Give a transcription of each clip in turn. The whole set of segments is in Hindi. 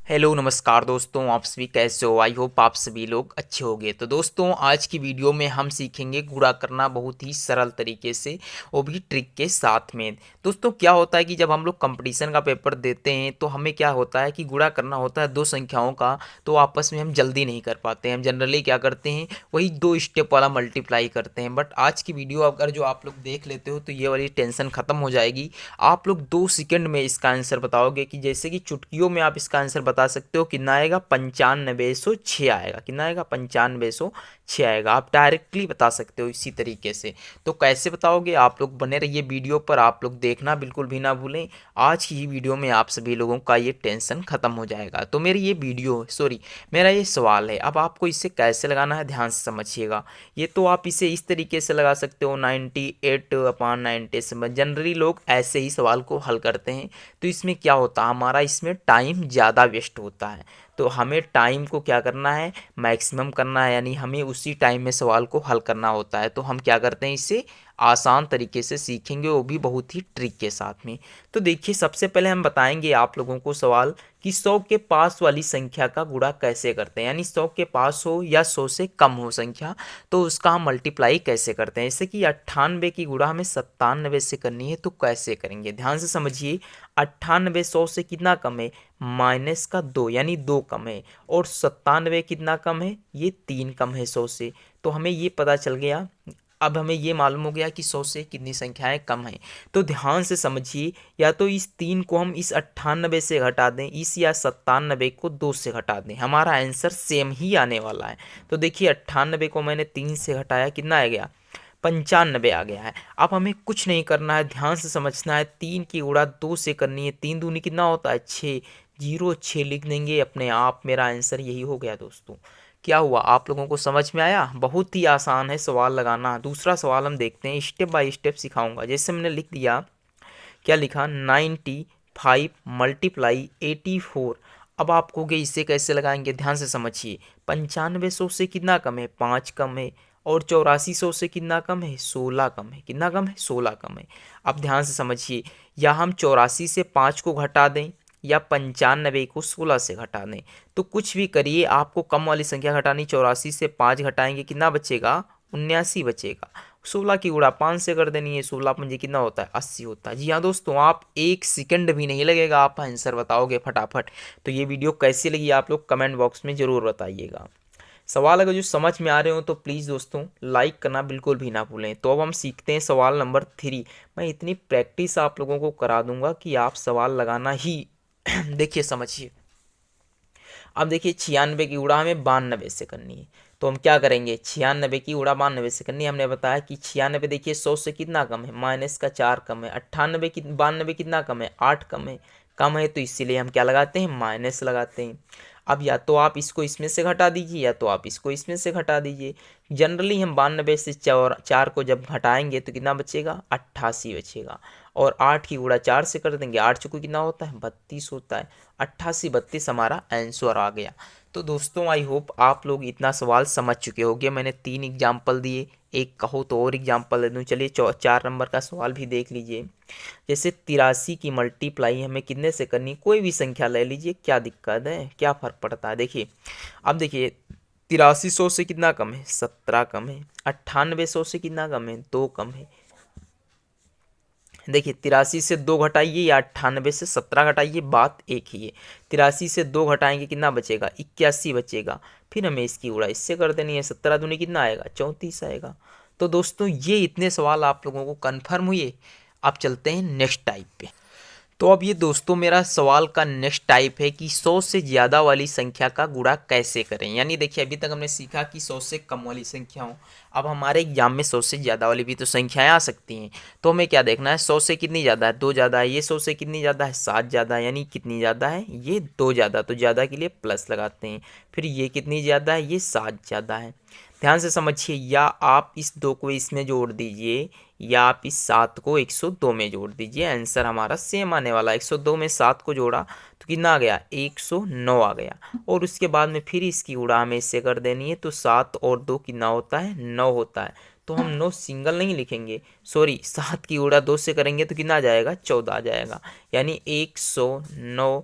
हेलो नमस्कार दोस्तों, आप सभी कैसे हो। आई होप आप सभी लोग अच्छे होंगे। तो दोस्तों, आज की वीडियो में हम सीखेंगे गुणा करना बहुत ही सरल तरीके से, वो भी ट्रिक के साथ में। दोस्तों, क्या होता है कि जब हम लोग कंपटीशन का पेपर देते हैं तो हमें क्या होता है कि गुणा करना होता है दो संख्याओं का, तो आपस में हम जल्दी नहीं कर पाते हैं। हम जनरली क्या करते हैं, वही दो स्टेप वाला मल्टीप्लाई करते हैं। बट आज की वीडियो अगर जो आप लोग देख लेते हो तो ये वाली टेंशन खत्म हो जाएगी। आप लोग 2 सेकंड में इसका आंसर बताओगे कि जैसे कि चुटकियों में आप इसका आंसर बता सकते हो। कितना आएगा? 9506 आएगा। कितना आएगा? 9506 आएगा। आप डायरेक्टली बता सकते हो इसी तरीके से। तो कैसे बताओगे? आप लोग बने रहिए वीडियो पर, आप लोग देखना बिल्कुल भी ना भूलें। आज की ही वीडियो में आप सभी लोगों का ये टेंशन खत्म हो जाएगा। तो मेरी ये वीडियो मेरा ये सवाल है, अब आपको इसे कैसे लगाना है ध्यान से समझिएगा। ये तो आप इसे इस तरीके से लगा सकते हो, 98/90 से। जनरली लोग ऐसे ही सवाल को हल करते हैं। तो इसमें क्या होता है, हमारा इसमें टाइम ज़्यादा वेस्ट होता है। तो हमें टाइम को क्या करना है, मैक्सिमम करना है, यानी हमें उसी टाइम में सवाल को हल करना होता है। तो हम क्या करते हैं, इसे आसान तरीके से सीखेंगे, वो भी बहुत ही ट्रिक के साथ में। तो देखिए, सबसे पहले हम बताएंगे आप लोगों को सवाल कि 100 के पास वाली संख्या का गुणा कैसे करते हैं। यानी 100 के पास हो या 100 से कम हो संख्या, तो उसका हम मल्टीप्लाई कैसे करते हैं। जैसे कि 98 की गुणा हमें 97 से करनी है, तो कैसे करेंगे ध्यान से समझिए। 98 100 से कितना कम है? माइनस का 2, यानी 2 कम है। और 97 कितना कम है? ये 3 कम है 100 से। तो हमें ये पता चल गया। अब हमें ये मालूम हो गया कि 100 से कितनी संख्याएं कम हैं। तो ध्यान से समझिए, या तो इस 3 को हम इस 98 से घटा दें, इस या 97 को 2 से घटा दें, हमारा आंसर सेम ही आने वाला है। तो देखिए, 98 को मैंने 3 से घटाया, कितना आ गया? 95 आ गया है। अब हमें कुछ नहीं करना है, ध्यान से समझना है। 3 की गुणा 2 से करनी है। 3 दूनी कितना होता है? 6। 06 लिख देंगे, अपने आप मेरा आंसर यही हो गया। दोस्तों, क्या हुआ? आप लोगों को समझ में आया? बहुत ही आसान है सवाल लगाना। दूसरा सवाल हम देखते हैं, स्टेप बाय स्टेप सिखाऊंगा। जैसे मैंने लिख दिया, क्या लिखा? 95 मल्टीप्लाई 84। अब आप कहोगे इसे कैसे लगाएंगे, ध्यान से समझिए। 9500 से कितना कम है? 5 कम है। और 8400 से कितना कम है? 16 कम है। कितना कम है? 16 कम है। अब ध्यान से समझिए, या हम 84 से 5 को घटा दें, या 95 को 16 से घटा दें। तो कुछ भी करिए, आपको कम वाली संख्या घटानी। 84 से 5 घटाएंगे, कितना बचेगा? 79 बचेगा। 16 की गुणा 5 से कर देनी है। 16 पंजे कितना होता है? 80 होता है। जी हाँ दोस्तों, आप 1 सेकंड भी नहीं लगेगा, आप आंसर बताओगे फटाफट। तो ये वीडियो कैसी लगी आप लोग कमेंट बॉक्स में ज़रूर बताइएगा। सवाल अगर जो समझ में आ रहे हो तो प्लीज़ दोस्तों लाइक करना बिल्कुल भी ना भूलें। तो अब हम सीखते हैं सवाल नंबर 3। मैं इतनी प्रैक्टिस आप लोगों को करा दूंगा कि आप सवाल लगाना ही देखिए समझिए। अब देखिए, 96 की गुणा हमें 92 से करनी है। तो हम क्या करेंगे, 96 की गुणा 92 से करनी है। हमने बताया कि 96 देखिए 100 से कितना कम है? माइनस का 4 कम है। 98 की 92 कितना कम है? 8 कम है। कम है तो इसीलिए हम क्या लगाते हैं? माइनस लगाते हैं। अब या तो आप इसको इसमें से घटा दीजिए, या तो आप इसको इसमें से घटा दीजिए। जनरली हम 92 से 4 को जब घटाएंगे तो कितना बचेगा? 88 बचेगा। और 8 की गुणा 4 से कर देंगे, 8 चौको कितना होता है? 32 होता है। 88 32 हमारा आंसर आ गया। तो दोस्तों, आई होप आप लोग इतना सवाल समझ चुके होंगे। मैंने 3 एग्जाम्पल दिए, एक कहो तो और एग्जाम्पल दे दूँ। चलिए 4 नंबर का सवाल भी देख लीजिए। जैसे 83 की मल्टीप्लाई हमें कितने से करनी? कोई भी संख्या ले लीजिए, क्या दिक्कत है, क्या फ़र्क पड़ता है। देखिए, अब देखिए, 8300 से कितना कम है? 17 कम है। 9800 से कितना कम है? 2 कम है। देखिए, 83 से 2 घटाइए या 98 से 17 घटाइए, बात एक ही है। 83 से 2 घटाएंगे, कितना बचेगा? 81 बचेगा। फिर हमें इसकी गुणा इससे कर देनी है। 17 दूनी कितना आएगा? 34 आएगा। तो दोस्तों, ये इतने सवाल आप लोगों को कन्फर्म हुए। अब चलते हैं नेक्स्ट टाइप पे। तो अब ये दोस्तों मेरा सवाल का नेक्स्ट टाइप है कि 100 से ज़्यादा वाली संख्या का गुणा कैसे करें। यानी देखिए, अभी तक हमने सीखा कि 100 से कम वाली संख्या हो। अब हमारे एग्जाम में 100 से ज़्यादा वाली भी तो संख्याएं आ सकती हैं। तो हमें क्या देखना है, 100 से कितनी ज़्यादा है? 2 ज़्यादा है। ये 100 से कितनी ज़्यादा है? 7 ज़्यादा है। यानी कितनी ज़्यादा है? ये 2 ज़्यादा। तो ज़्यादा के लिए प्लस लगाते हैं। फिर ये कितनी ज़्यादा है? ये 7 ज़्यादा है। ध्यान से समझिए, या आप इस 2 को इसमें जोड़ दीजिए, या आप इस 7 को 102 में जोड़ दीजिए। आंसर हमारा सेम आने वाला है। 102 में 7 को जोड़ा तो कितना आ गया? 109 आ गया। और उसके बाद में फिर इसकी गुणा हमें इससे कर देनी है। तो 7 और 2 कितना होता है? 9 होता है। तो हम 9 सिंगल नहीं लिखेंगे, सॉरी 7 की गुणा 2 से करेंगे तो कितना आ जाएगा, 14 आ जाएगा। यानी 109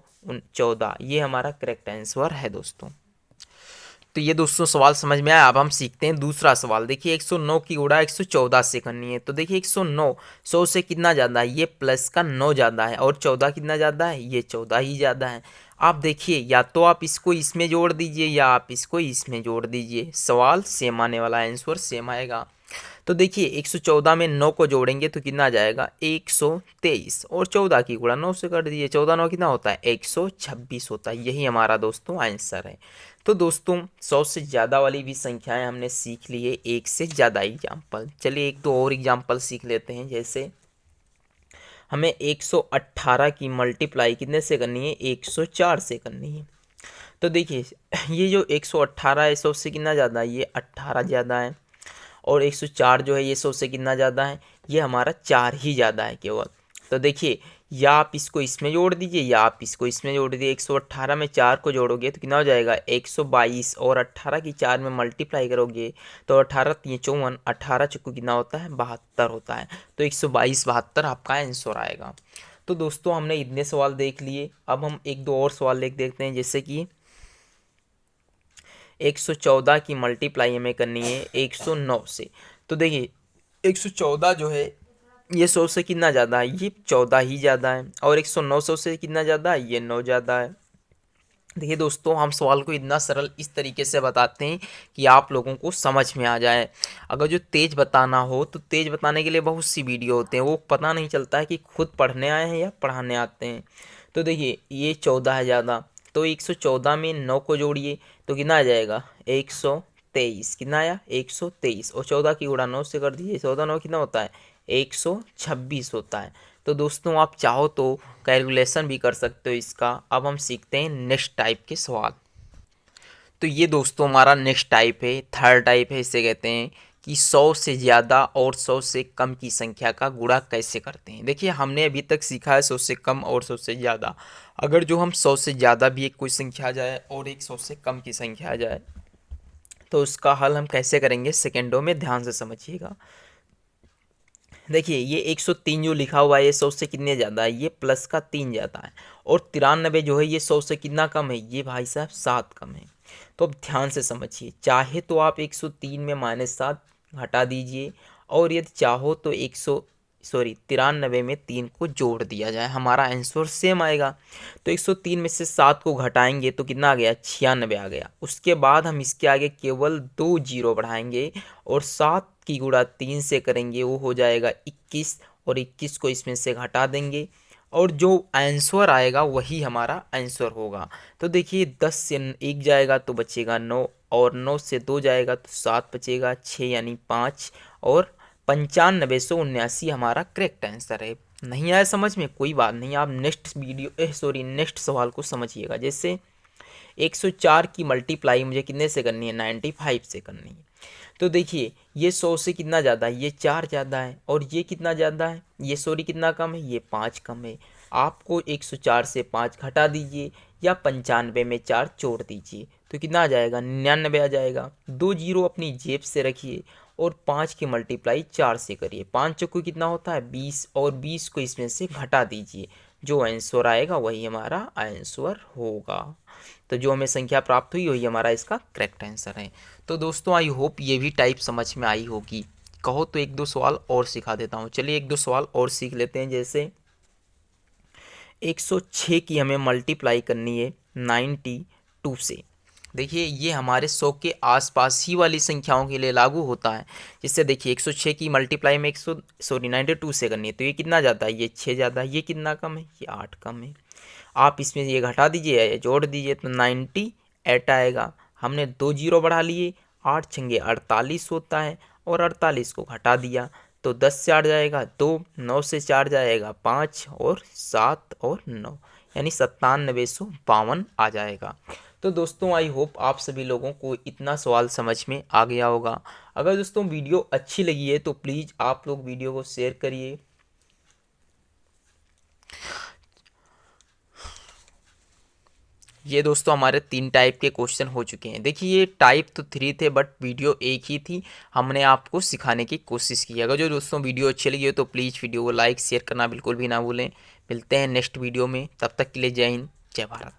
14 ये हमारा करेक्ट आंसर है दोस्तों। तो ये दोस्तों सवाल समझ में आया। अब हम सीखते हैं दूसरा सवाल। देखिए 109 की गुणा 114 से करनी है। तो देखिए 109 100 से कितना ज़्यादा है, ये प्लस का 9 ज़्यादा है, और 14 कितना ज़्यादा है, ये 14 ही ज़्यादा है। आप देखिए या तो आप इसको इसमें जोड़ दीजिए या आप इसको इसमें जोड़ दीजिए, सवाल सेम आने वाला है, आंसर सेम आएगा। तो देखिए 114 में 9 को जोड़ेंगे तो कितना आ जाएगा, 123, और 14 की गुणा 9 से कर दीजिए, 14 9 कितना होता है, 126 होता है। यही हमारा दोस्तों आंसर है। तो दोस्तों 100 से ज़्यादा वाली भी संख्याएं हमने सीख ली है, एक से ज़्यादा एग्जाम्पल। चलिए एक दो और एग्जाम्पल सीख लेते हैं। जैसे हमें 118 की मल्टीप्लाई कितने से करनी है, 104 से करनी है। तो देखिए ये जो 118 है 100 से कितना ज़्यादा है, ये 18 ज़्यादा है, और 104 जो है ये 100 से कितना ज़्यादा है, ये हमारा 4 ही ज़्यादा है केवल। तो देखिए या आप इसको इसमें जोड़ दीजिए या आप इसको इसमें जोड़ दीजिए। 118 में 4 को जोड़ोगे तो कितना हो जाएगा, 122, और 18 की 4 में मल्टीप्लाई करोगे तो 18 3 54, 18 चुक्कू कितना होता है, 72 होता है। तो 122 72 आपका आंसर आएगा। तो दोस्तों हमने इतने सवाल देख लिए। अब हम एक दो और सवाल देख देखते हैं। जैसे कि 114 की मल्टीप्लाई हमें करनी है 109 से। तो देखिए 114 जो है ये 100 से कितना ज़्यादा है, ये 14 ही ज़्यादा है, और 109 100 से कितना ज़्यादा है, ये 9 ज़्यादा है। देखिए दोस्तों हम सवाल को इतना सरल इस तरीके से बताते हैं कि आप लोगों को समझ में आ जाए। अगर जो तेज़ बताना हो तो तेज़ बताने के लिए बहुत सी वीडियो होते हैं, वो पता नहीं चलता है कि खुद पढ़ने आए हैं या पढ़ाने आते हैं। तो देखिए ये 14 है ज़्यादा, तो 114 में 9 को जोड़िए तो कितना आ जाएगा, 123। कितना आया, 123, और 14 की गुणा 9 से कर दीजिए, 14 9 कितना होता है, 126 होता है। तो दोस्तों आप चाहो तो कैलकुलेशन भी कर सकते हो इसका। अब हम सीखते हैं नेक्स्ट टाइप के सवाल। तो ये दोस्तों हमारा नेक्स्ट टाइप है, थर्ड टाइप है। इसे कहते हैं कि 100 से ज़्यादा और 100 से कम की संख्या का गुणा कैसे करते हैं। देखिए हमने अभी तक सीखा है 100 से कम और 100 से ज़्यादा। अगर जो हम 100 से ज़्यादा भी एक कोई संख्या आ जाए और एक 100 से कम की संख्या आ जाए तो उसका हल हम कैसे करेंगे, सेकेंडों में ध्यान से समझिएगा। देखिए ये 103 जो लिखा हुआ है ये 100 से कितने ज़्यादा है, ये प्लस का 3 ज़्यादा है, और 93 जो है ये 100 से कितना कम है, ये भाई साहब 7 कम है। तो अब ध्यान से समझिए, चाहे तो आप 103 में -7 घटा दीजिए, और यदि चाहो तो 93 में 3 को जोड़ दिया जाए, हमारा आंसर सेम आएगा। तो 103 में से 7 को घटाएंगे तो कितना आ गया, 96 आ गया। उसके बाद हम इसके आगे केवल 2 जीरो बढ़ाएंगे, और 7 की गुणा 3 से करेंगे, वो हो जाएगा 21, और 21 को इसमें से घटा देंगे, और जो आंसर आएगा वही हमारा आंसर होगा। तो देखिए 10 से 1 जाएगा तो बचेगा 9, और 9 से 2 जाएगा तो 7 बचेगा, 6 यानी 5, और 9579 हमारा करेक्ट आंसर है। नहीं आया समझ में, कोई बात नहीं, आप नेक्स्ट सवाल को समझिएगा। जैसे 104 की मल्टीप्लाई मुझे कितने से करनी है, 95 से करनी है। तो देखिए ये 100 से कितना ज़्यादा है, ये 4 ज़्यादा है, और ये कितना ज़्यादा है, ये सॉरी कितना कम है, ये 5 कम है। आपको 104 से 5 घटा दीजिए या 95 में 4 जोड़ दीजिए तो कितना आ जाएगा, 99 आ जाएगा। 2 जीरो अपनी जेब से रखिए और 5 की मल्टीप्लाई 4 से करिए। 5 चौको कितना होता है, 20, और 20 को इसमें से घटा दीजिए, जो आंसर आएगा वही हमारा आंसर होगा। तो जो हमें संख्या प्राप्त हुई वही हमारा इसका करेक्ट आंसर है। तो दोस्तों आई होप ये भी टाइप समझ में आई होगी। कहो तो एक दो सवाल और सिखा देता हूँ। चलिए एक दो सवाल और सीख लेते हैं। जैसे 106 की हमें मल्टीप्लाई करनी है 92 से। देखिए ये हमारे 100 के आसपास ही वाली संख्याओं के लिए लागू होता है। जिससे देखिए 106 की मल्टीप्लाई में 92 से करनी है तो ये कितना जाता है, ये 6 जाता है। ये कितना कम है, ये 8 कम है। आप इसमें ये घटा दीजिए या जोड़ दीजिए तो 98 आएगा। हमने 2 जीरो बढ़ा लिए, 8 छंगे 48 होता है, और 48 को घटा दिया तो 10 से 8 जाएगा 2, 9 से 4 जाएगा 5, और 7 और 9 यानी 9752 आ जाएगा। तो दोस्तों आई होप आप सभी लोगों को इतना सवाल समझ में आ गया होगा। अगर दोस्तों वीडियो अच्छी लगी है तो प्लीज़ आप लोग वीडियो को शेयर करिए। ये दोस्तों हमारे 3 टाइप के क्वेश्चन हो चुके हैं। देखिए ये टाइप तो 3 थे बट वीडियो एक ही थी, हमने आपको सिखाने की कोशिश की। अगर जो दोस्तों वीडियो अच्छी लगी हो तो प्लीज़ वीडियो को लाइक शेयर करना बिल्कुल भी ना भूलें। मिलते हैं नेक्स्ट वीडियो में, तब तक के लिए जय हिंद जय भारत।